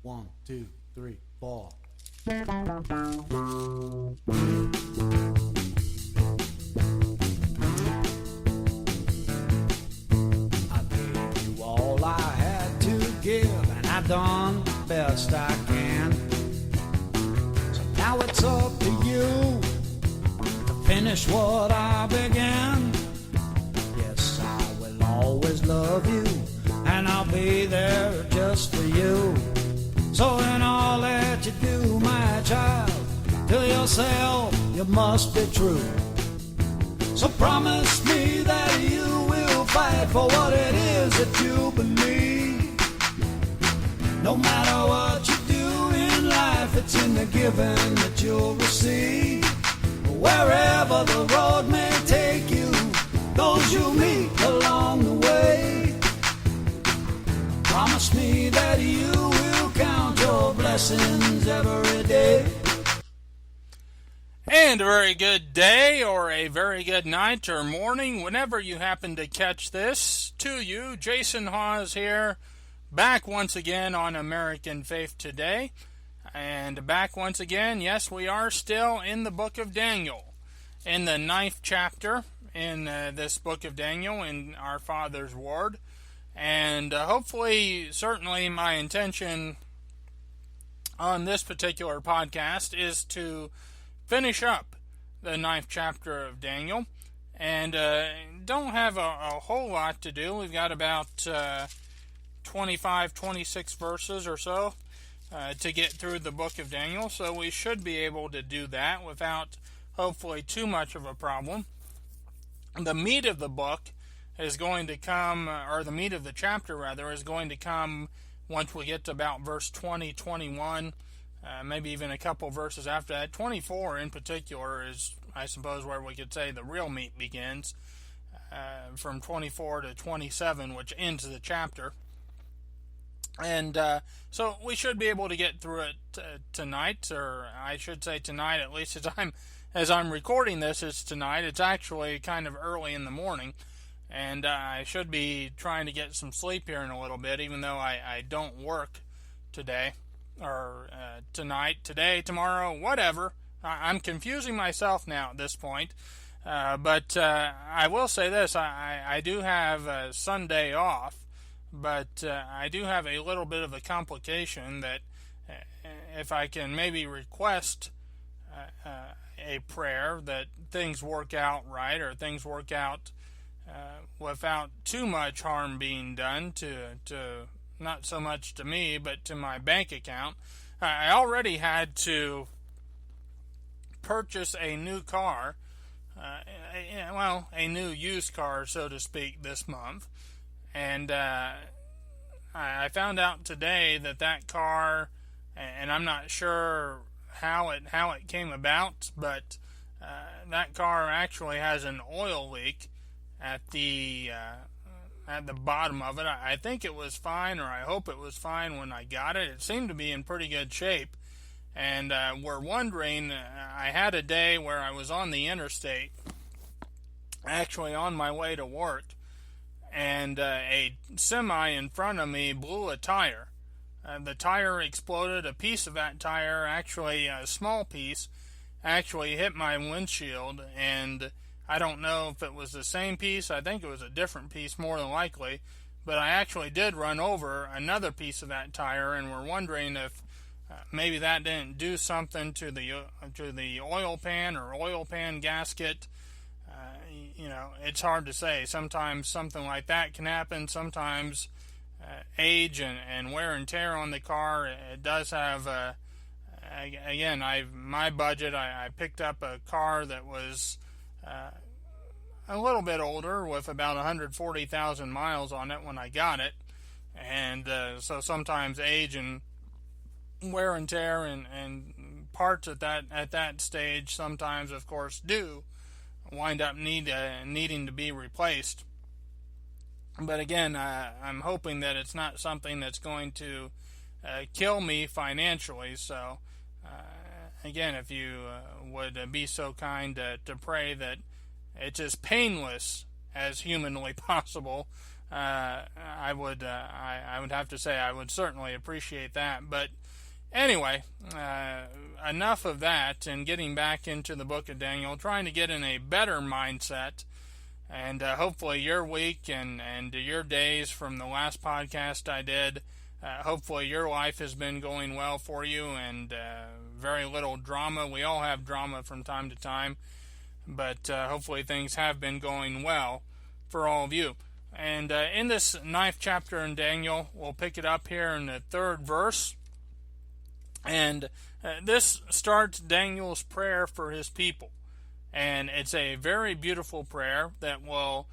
1, 2, 3, 4. I gave you all I had to give, and I've done the best I can. So now it's up to you to finish what I began. Yes, I will always love you, and I'll be there just for you. So in all that you do, my child, to yourself you must be true. So promise me that you will fight for what it is that you believe. No matter what you do in life, it's in the giving that you'll receive. Wherever the road may take you, those you meet along the way, promise me that you will count your blessings every day. And a very good day, or a very good night or morning, whenever you happen to catch this. To you, Jason Hawes here, back once again on American Faith Today. And back once again, yes, we are still in the book of Daniel, in the 9th chapter in this book of Daniel, in our Father's Word. And hopefully, certainly my intention on this particular podcast is to finish up the 9th chapter of Daniel. And don't have a whole lot to do. We've got about 25, 26 verses or so to get through the book of Daniel. So we should be able to do that without hopefully too much of a problem. The meat of the book is going to come, or the meat of the chapter rather, is going to come once we get to about verse 20, 21, maybe even a couple verses after that. 24 in particular is, I suppose, where we could say the real meat begins, from 24 to 27, which ends the chapter. And so we should be able to get through it tonight, or I should say tonight, at least as I'm recording this, it's tonight. It's actually kind of early in the morning. And I should be trying to get some sleep here in a little bit, even though I don't work today, or tonight, today, tomorrow, whatever. I'm confusing myself now at this point. But I will say this, I do have Sunday off, but I do have a little bit of a complication that if I can maybe request a prayer that things work out right, or things work out without too much harm being done to not so much to me, but to my bank account. I already had to purchase a new car, a new used car, so to speak, this month. And I found out today that car, and I'm not sure how it came about, but that car actually has an oil leak at the bottom of it. I think it was fine, or I hope it was fine when I got it. It seemed to be in pretty good shape. And we're wondering, I had a day where I was on the interstate, actually on my way to work, and a semi in front of me blew a tire. The tire exploded. A piece of that tire, actually a small piece, actually hit my windshield, and I don't know if it was the same piece. I think it was a different piece, more than likely. But I actually did run over another piece of that tire, and we're wondering if maybe that didn't do something to the oil pan or oil pan gasket. It's hard to say. Sometimes something like that can happen. Sometimes age and wear and tear on the car. It does have. Again, my budget. I picked up a car that was a little bit older, with about 140,000 miles on it when I got it, and so sometimes age and wear and tear and parts at that stage sometimes, of course, do wind up needing to be replaced. But again, I'm hoping that it's not something that's going to kill me financially. So again, if you would be so kind to pray that it's as painless as humanly possible I would have to say I would certainly appreciate that. But anyway, enough of that, and getting back into the book of Daniel, trying to get in a better mindset, and hopefully your week and your days from the last podcast I did, hopefully your life has been going well for you, and very little drama. We all have drama from time to time, but hopefully things have been going well for all of you. And in this 9th chapter in Daniel, we'll pick it up here in the 3rd verse. And this starts Daniel's prayer for his people. And it's a very beautiful prayer that will,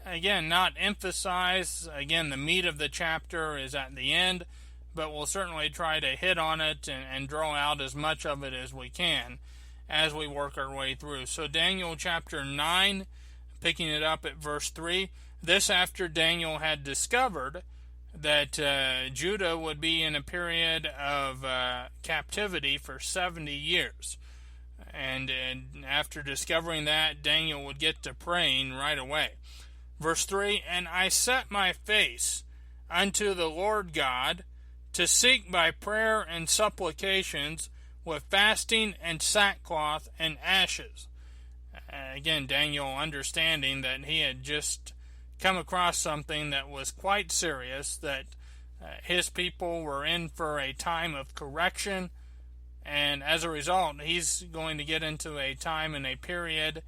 again, not emphasize, again, the meat of the chapter is at the end, but we'll certainly try to hit on it and draw out as much of it as we can as we work our way through. So Daniel chapter 9, picking it up at verse 3, this after Daniel had discovered that Judah would be in a period of captivity for 70 years. And after discovering that, Daniel would get to praying right away. Verse 3, and I set my face unto the Lord God to seek by prayer and supplications with fasting and sackcloth and ashes. Again, Daniel understanding that he had just come across something that was quite serious, that his people were in for a time of correction, and as a result, he's going to get into a time and a period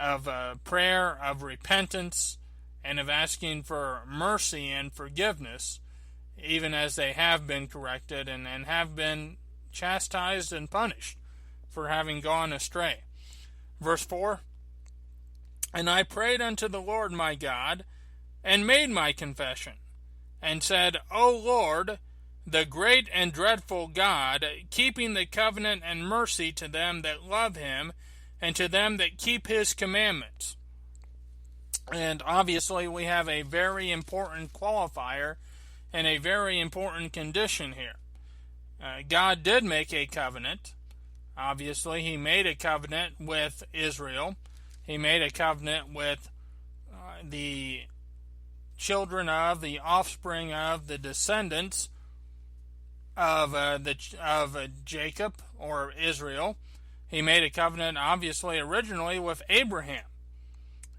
of prayer, of repentance, and of asking for mercy and forgiveness, even as they have been corrected and have been chastised and punished for having gone astray. Verse 4, and I prayed unto the Lord my God, and made my confession, and said, O Lord, the great and dreadful God, keeping the covenant and mercy to them that love him, and to them that keep his commandments. And obviously we have a very important qualifier and a very important condition here. God did make a covenant. Obviously, he made a covenant with Israel. He made a covenant with the children of, the offspring of, the descendants of Jacob or Israel. He made a covenant, obviously, originally with Abraham,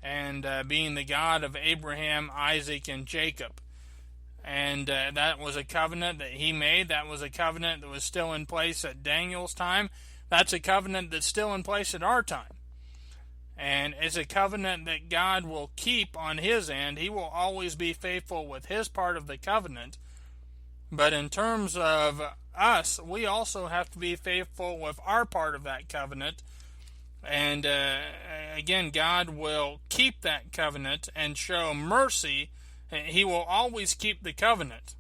and being the God of Abraham, Isaac, and Jacob. And that was a covenant that he made. That was a covenant that was still in place at Daniel's time. That's a covenant that's still in place at our time. And it's a covenant that God will keep on his end. He will always be faithful with his part of the covenant. But in terms of us, we also have to be faithful with our part of that covenant. And again, God will keep that covenant and show mercy. He will always keep the covenant,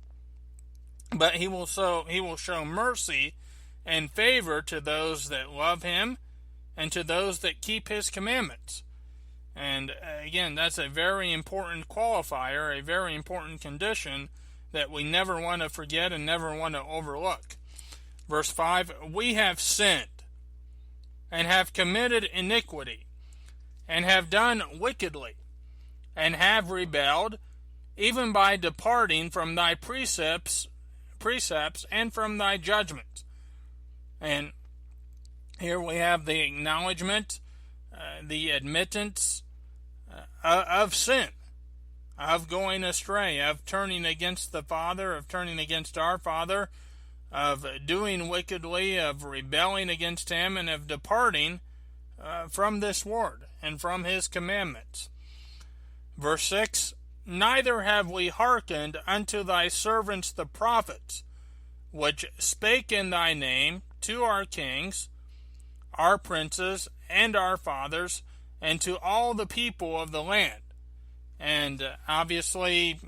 but he will show mercy and favor to those that love him and to those that keep his commandments. And again, that's a very important qualifier, a very important condition that we never want to forget and never want to overlook. Verse 5, we have sinned and have committed iniquity and have done wickedly and have rebelled, even by departing from thy precepts and from thy judgments. And here we have the acknowledgement, the admittance of sin, of going astray, of turning against the Father, of turning against our Father, of doing wickedly, of rebelling against him, and of departing from this word and from his commandments. Verse 6, neither have we hearkened unto thy servants the prophets, which spake in thy name to our kings, our princes, and our fathers, and to all the people of the land. And obviously,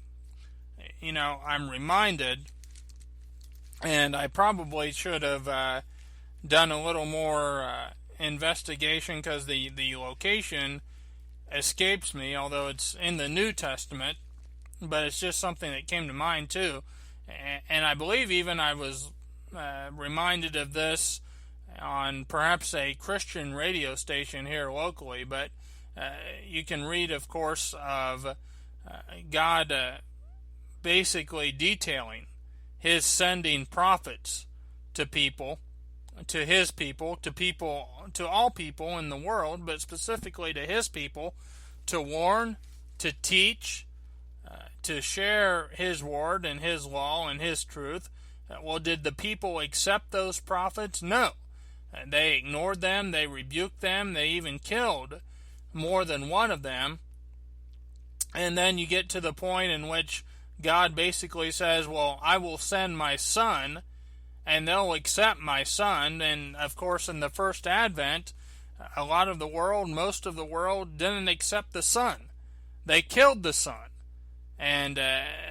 I'm reminded, and I probably should have done a little more investigation, because the location escapes me, although it's in the New Testament, but it's just something that came to mind too. And I believe even I was reminded of this on perhaps a Christian radio station here locally, but you can read, of course, of God basically detailing his sending prophets to people, to his people, to all people in the world, but specifically to his people, to warn, to teach, to share his word and his law and his truth. Well, did the people accept those prophets? No. They ignored them, they rebuked them, they even killed more than one of them. And then you get to the point in which God basically says, well, I will send my son, and they'll accept my son. And, of course, in the first advent, a lot of the world, most of the world, didn't accept the son. They killed the son. And,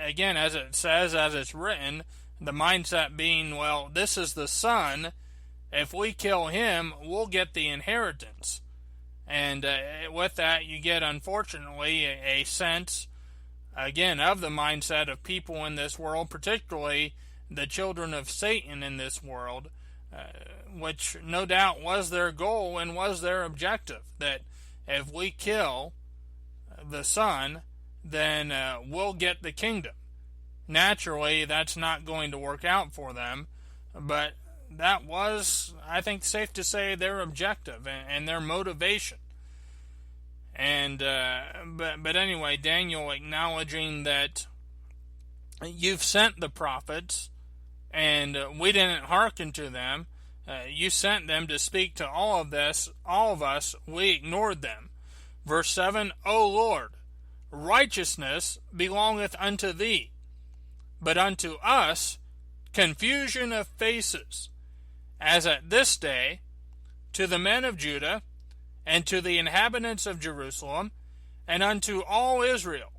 again, as it says, as it's written, the mindset being, well, this is the son. If we kill him, we'll get the inheritance. And with that, you get, unfortunately, a sense, again, of the mindset of people in this world, particularly the children of Satan in this world, which no doubt was their goal and was their objective, that if we kill the son, then we'll get the kingdom. Naturally, that's not going to work out for them, but that was, I think, safe to say, their objective and their motivation. And but anyway, Daniel acknowledging that you've sent the prophets, and we didn't hearken to them. You sent them to speak to all of us. We ignored them. Verse 7, O Lord, righteousness belongeth unto thee, but unto us confusion of faces, as at this day, to the men of Judah, and to the inhabitants of Jerusalem, and unto all Israel,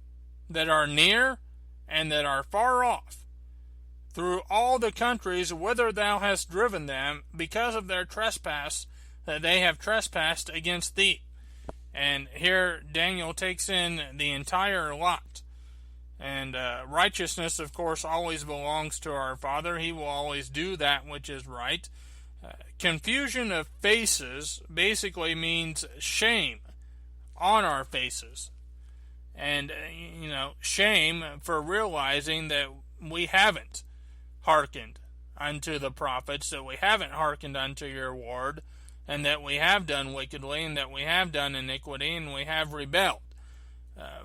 that are near and that are far off, through all the countries whither thou hast driven them, because of their trespass that they have trespassed against thee. And here Daniel takes in the entire lot. And righteousness, of course, always belongs to our Father. He will always do that which is right. Confusion of faces basically means shame on our faces. And, shame for realizing that we haven't hearkened unto the prophets, that we haven't hearkened unto your word, and that we have done wickedly, and that we have done iniquity, and we have rebelled.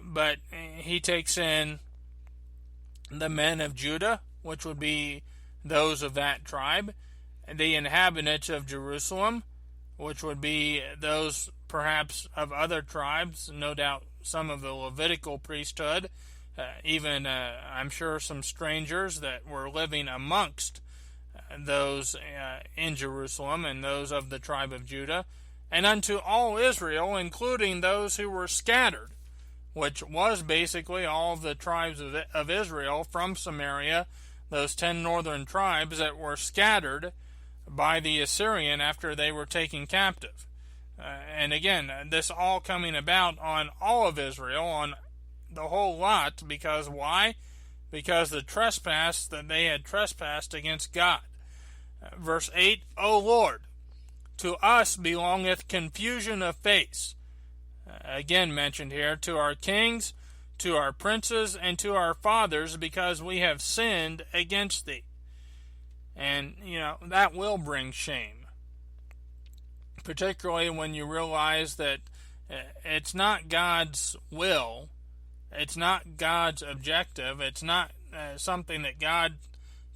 But he takes in the men of Judah, which would be those of that tribe, the inhabitants of Jerusalem, which would be those perhaps of other tribes, no doubt some of the Levitical priesthood, even I'm sure some strangers that were living amongst those in Jerusalem and those of the tribe of Judah, and unto all Israel, including those who were scattered, which was basically all of the tribes of Israel from Samaria, those 10 northern tribes that were scattered by the Assyrian after they were taken captive. And again, this all coming about on all of Israel, on the whole lot, because why? Because the trespass that they had trespassed against God. Verse 8, O Lord, to us belongeth confusion of face. Again mentioned here, to our kings, to our princes, and to our fathers, because we have sinned against thee. And, that will bring shame. Particularly when you realize that it's not God's will, it's not God's objective, it's not something that God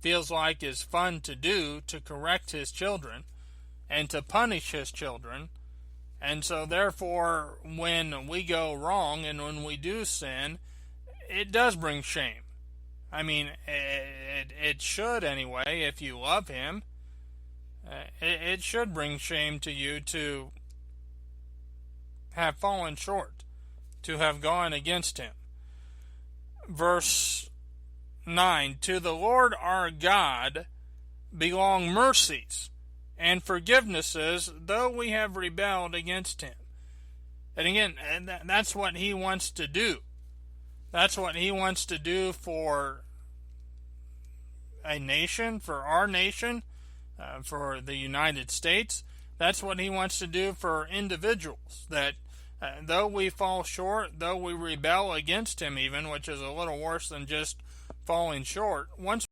feels like is fun to do, to correct his children and to punish his children. And so therefore, when we go wrong and when we do sin, it does bring shame. I mean, it should anyway, if you love him. It should bring shame to you to have fallen short, to have gone against him. Verse 9, to the Lord our God belong mercies and forgivenesses, though we have rebelled against him. And again, that's what he wants to do. That's what he wants to do for a nation, for our nation, for the United States. That's what he wants to do for individuals, that Though we fall short, though we rebel against him even, which is a little worse than just falling short, once